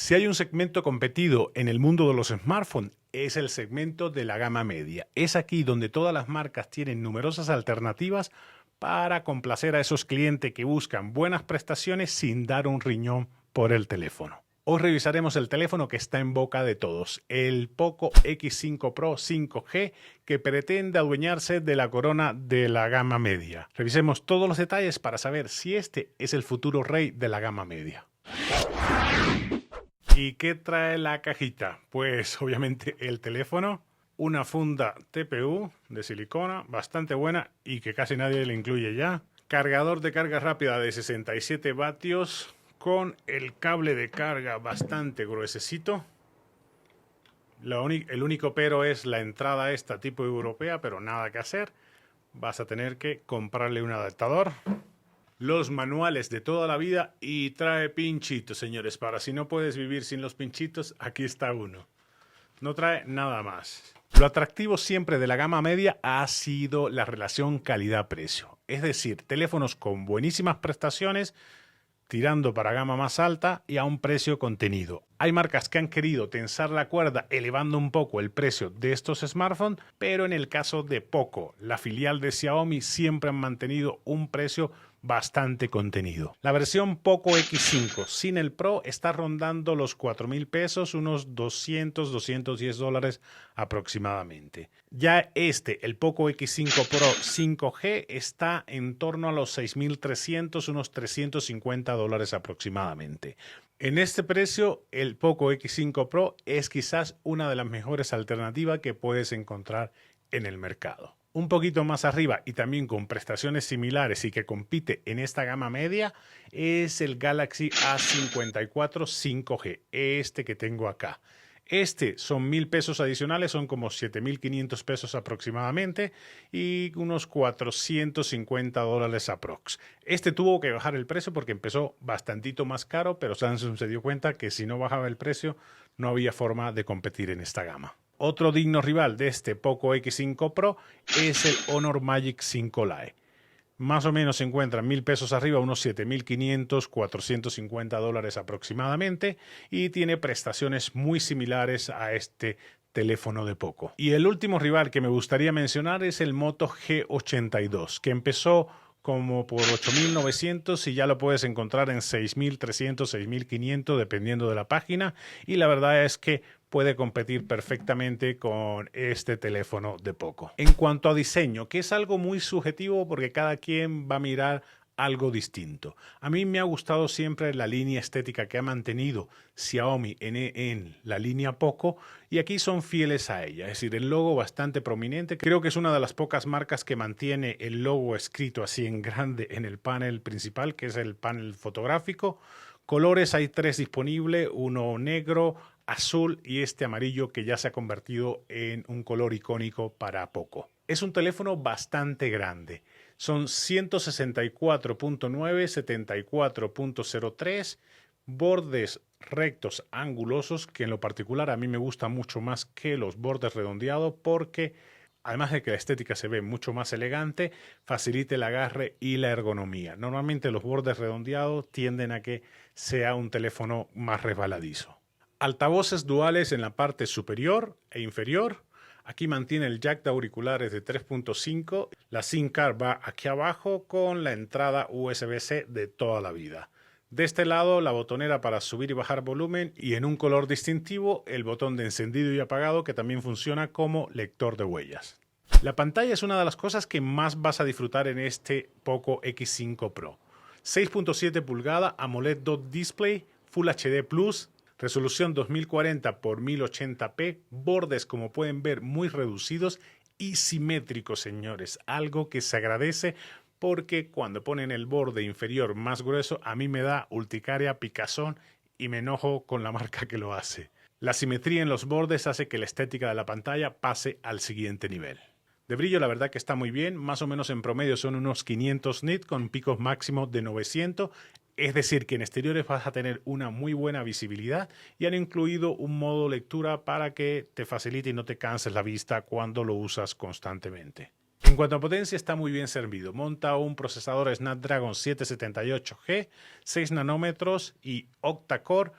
Si hay un segmento competido en el mundo de los smartphones, es el segmento de la gama media. Es aquí donde todas las marcas tienen numerosas alternativas para complacer a esos clientes que buscan buenas prestaciones sin dar un riñón por el teléfono. Hoy revisaremos el teléfono que está en boca de todos, el Poco X5 Pro 5G, que pretende adueñarse de la corona de la gama media. Revisemos todos los detalles para saber si este es el futuro rey de la gama media. ¿Y qué trae la cajita? Pues obviamente el teléfono, una funda TPU de silicona bastante buena y que casi nadie le incluye ya, cargador de carga rápida de 67 vatios con el cable de carga bastante gruesecito. El único pero es la entrada esta tipo europea, pero nada que hacer. Vas a tener que comprarle un adaptador. Los manuales de toda la vida y trae pinchitos, señores. Para si no puedes vivir sin los pinchitos, aquí está uno. No trae nada más. Lo atractivo siempre de la gama media ha sido la relación calidad-precio. Es decir, teléfonos con buenísimas prestaciones, tirando para gama más alta y a un precio contenido. Hay marcas que han querido tensar la cuerda elevando un poco el precio de estos smartphones, pero en el caso de Poco, la filial de Xiaomi, siempre han mantenido un precio bastante contenido. La versión Poco X5 sin el Pro está rondando los 4.000 pesos, unos 210 dólares aproximadamente. Ya el Poco X5 Pro 5G está en torno a los 6.300, unos 350 dólares aproximadamente. En este precio, el Poco X5 Pro es quizás una de las mejores alternativas que puedes encontrar en el mercado. Un poquito más arriba y también con prestaciones similares y que compite en esta gama media es el Galaxy A54 5G, este que tengo acá. Son 1.000 pesos adicionales, son como 7.500 pesos aproximadamente y unos 450 dólares aprox. Tuvo que bajar el precio porque empezó bastantito más caro, pero Samsung se dio cuenta que si no bajaba el precio no había forma de competir en esta gama. Otro digno rival de este Poco X5 Pro es el Honor Magic 5 Lite. Más o menos se encuentra 1.000 pesos arriba, unos 7.500, 450 dólares aproximadamente, y tiene prestaciones muy similares a este teléfono de Poco. Y el último rival que me gustaría mencionar es el Moto G82, que empezó como por 8.900 y ya lo puedes encontrar en 6.300, 6.500 dependiendo de la página, y la verdad es que puede competir perfectamente con este teléfono de Poco. En cuanto a diseño, que es algo muy subjetivo porque cada quien va a mirar algo distinto. A mí me ha gustado siempre la línea estética que ha mantenido Xiaomi en la línea Poco, y aquí son fieles a ella, es decir, el logo bastante prominente. Creo que es una de las pocas marcas que mantiene el logo escrito así en grande en el panel principal, que es el panel fotográfico. Colores hay 3 disponibles, uno negro, azul y este amarillo que ya se ha convertido en un color icónico para Poco. Es un teléfono bastante grande. Son 164.9, 74.03, bordes rectos angulosos, que en lo particular a mí me gusta mucho más que los bordes redondeados porque además de que la estética se ve mucho más elegante, facilita el agarre y la ergonomía. Normalmente los bordes redondeados tienden a que sea un teléfono más resbaladizo. Altavoces duales en la parte superior e inferior. Aquí mantiene el jack de auriculares de 3.5. La SIM card va aquí abajo con la entrada USB-C de toda la vida. De este lado, la botonera para subir y bajar volumen y en un color distintivo, el botón de encendido y apagado que también funciona como lector de huellas. La pantalla es una de las cosas que más vas a disfrutar en este Poco X5 Pro. 6.7 pulgadas AMOLED Dot Display Full HD Plus. Resolución 2040 x 1080p, bordes como pueden ver muy reducidos y simétricos, señores, algo que se agradece porque cuando ponen el borde inferior más grueso a mí me da urticaria, picazón y me enojo con la marca que lo hace. La simetría en los bordes hace que la estética de la pantalla pase al siguiente nivel. De brillo la verdad que está muy bien, más o menos en promedio son unos 500 nits con picos máximos de 900. Es decir, que en exteriores vas a tener una muy buena visibilidad y han incluido un modo lectura para que te facilite y no te canses la vista cuando lo usas constantemente. En cuanto a potencia, está muy bien servido. Monta un procesador Snapdragon 778G, 6 nanómetros y octa-core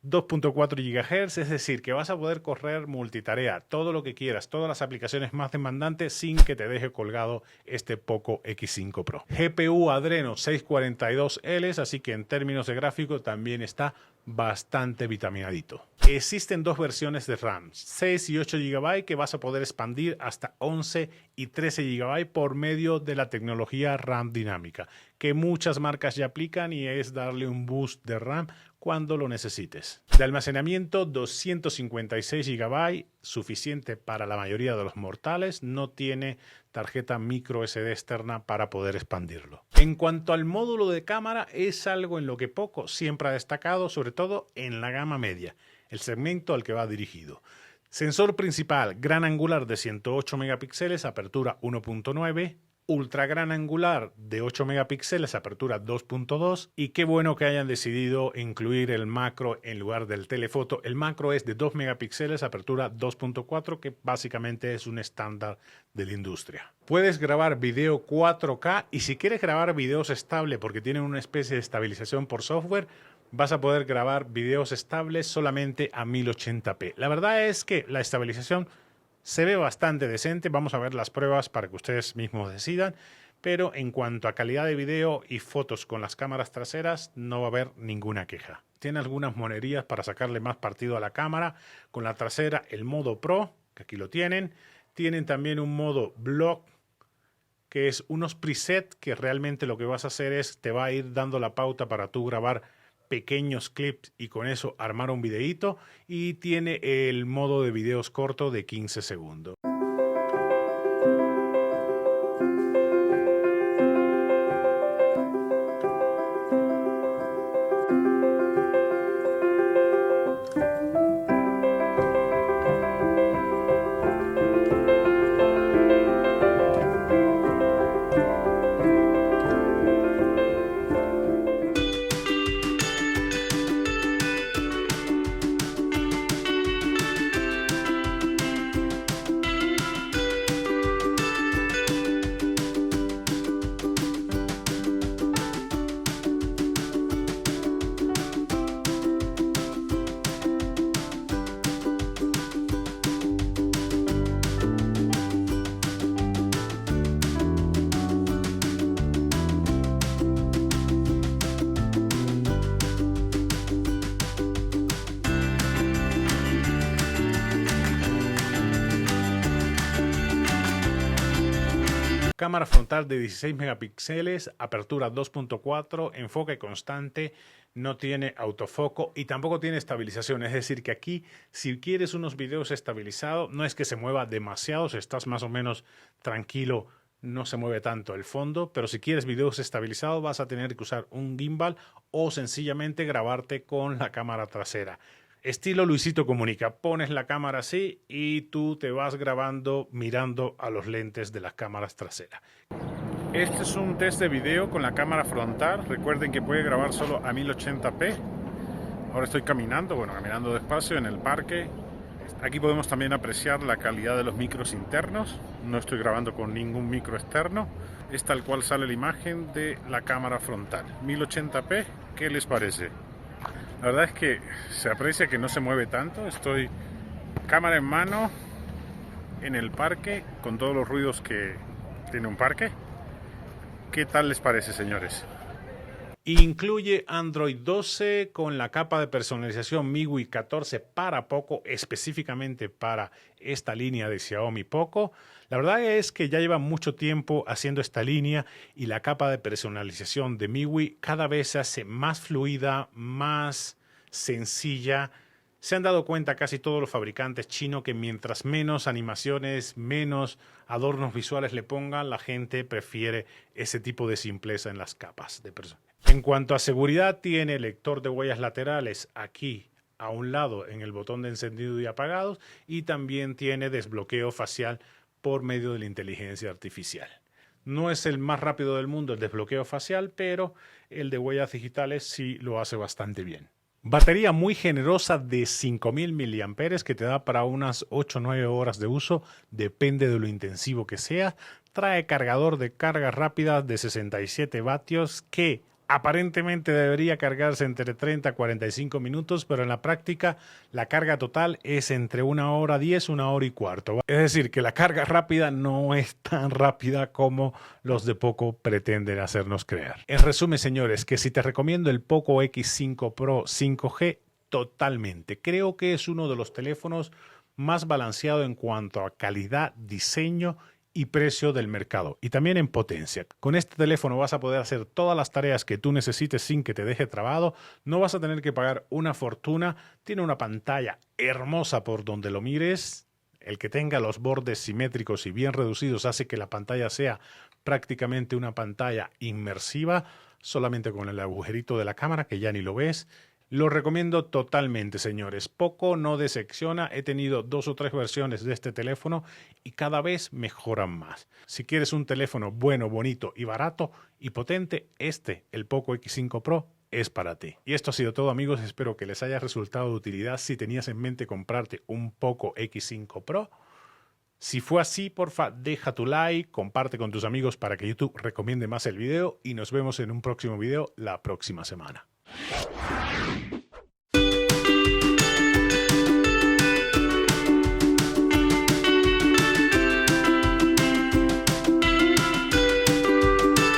2.4 GHz, es decir, que vas a poder correr multitarea, todo lo que quieras, todas las aplicaciones más demandantes sin que te deje colgado este Poco X5 Pro. GPU Adreno 642Ls, así que en términos de gráfico también está bastante vitaminadito. Existen dos versiones de RAM, 6 y 8 GB, que vas a poder expandir hasta 11 y 13 GB por medio de la tecnología RAM dinámica, que muchas marcas ya aplican y es darle un boost de RAM cuando lo necesites. De almacenamiento 256 GB, suficiente para la mayoría de los mortales, no tiene tarjeta micro SD externa para poder expandirlo. En cuanto al módulo de cámara, es algo en lo que Poco siempre ha destacado, sobre todo en la gama media, el segmento al que va dirigido. Sensor principal, gran angular de 108 megapíxeles, apertura 1.9, ultra gran angular de 8 megapíxeles, apertura 2.2, y qué bueno que hayan decidido incluir el macro en lugar del telefoto. El macro es de 2 megapíxeles, apertura 2.4, que básicamente es un estándar de la industria. Puedes grabar video 4K y si quieres grabar videos estable porque tienen una especie de estabilización por software, vas a poder grabar videos estables solamente a 1080p. La verdad es que la estabilización se ve bastante decente, vamos a ver las pruebas para que ustedes mismos decidan, pero en cuanto a calidad de video y fotos con las cámaras traseras no va a haber ninguna queja. Tiene algunas monerías para sacarle más partido a la cámara. Con la trasera el modo Pro, que aquí lo tienen. Tienen también un modo Vlog, que es unos presets que realmente lo que vas a hacer es te va a ir dando la pauta para tú grabar pequeños clips y con eso armar un videíto, y tiene el modo de videos corto de 15 segundos. Cámara frontal de 16 megapíxeles, apertura 2.4, enfoque constante, no tiene autofoco y tampoco tiene estabilización. Es decir, que aquí, si quieres unos videos estabilizados, no es que se mueva demasiado, si estás más o menos tranquilo, no se mueve tanto el fondo, pero si quieres videos estabilizados vas a tener que usar un gimbal o sencillamente grabarte con la cámara trasera. Estilo Luisito Comunica, pones la cámara así y tú te vas grabando mirando a los lentes de las cámaras traseras. Este es un test de video con la cámara frontal. Recuerden que puede grabar solo a 1080p. Ahora estoy caminando despacio en el parque. Aquí podemos también apreciar la calidad de los micros internos. No estoy grabando con ningún micro externo. Es tal cual sale la imagen de la cámara frontal. 1080p, ¿qué les parece? La verdad es que se aprecia que no se mueve tanto. Estoy cámara en mano en el parque con todos los ruidos que tiene un parque. ¿Qué tal les parece, señores? Incluye Android 12 con la capa de personalización MIUI 14 para Poco, específicamente para esta línea de Xiaomi Poco. La verdad es que ya lleva mucho tiempo haciendo esta línea y la capa de personalización de MIUI cada vez se hace más fluida, más sencilla. Se han dado cuenta casi todos los fabricantes chinos que mientras menos animaciones, menos adornos visuales le pongan, la gente prefiere ese tipo de simpleza en las capas de personalización. En cuanto a seguridad, tiene lector de huellas laterales aquí a un lado en el botón de encendido y apagados, y también tiene desbloqueo facial por medio de la inteligencia artificial. No es el más rápido del mundo el desbloqueo facial, pero el de huellas digitales sí lo hace bastante bien. Batería muy generosa de 5000 mAh que te da para unas 8 o 9 horas de uso, depende de lo intensivo que sea. Trae cargador de carga rápida de 67 vatios que Aparentemente debería cargarse entre 30 a 45 minutos, pero en la práctica la carga total es entre 1 hora 10, 1 hora y cuarto. Es decir, que la carga rápida no es tan rápida como los de Poco pretenden hacernos creer. En resumen, señores, que si te recomiendo el Poco X5 Pro 5G, totalmente. Creo que es uno de los teléfonos más balanceado en cuanto a calidad, diseño y precio del mercado, y también en potencia. Con este teléfono vas a poder hacer todas las tareas que tú necesites sin que te deje trabado, no vas a tener que pagar una fortuna, tiene una pantalla hermosa por donde lo mires, el que tenga los bordes simétricos y bien reducidos hace que la pantalla sea prácticamente una pantalla inmersiva, solamente con el agujerito de la cámara que ya ni lo ves. Lo recomiendo totalmente, señores. Poco no decepciona. He tenido 2 o 3 versiones de este teléfono y cada vez mejoran más. Si quieres un teléfono bueno, bonito y barato y potente, el Poco X5 Pro, es para ti. Y esto ha sido todo, amigos. Espero que les haya resultado de utilidad. Si tenías en mente comprarte un Poco X5 Pro, si fue así, porfa, deja tu like, comparte con tus amigos para que YouTube recomiende más el video y nos vemos en un próximo video la próxima semana.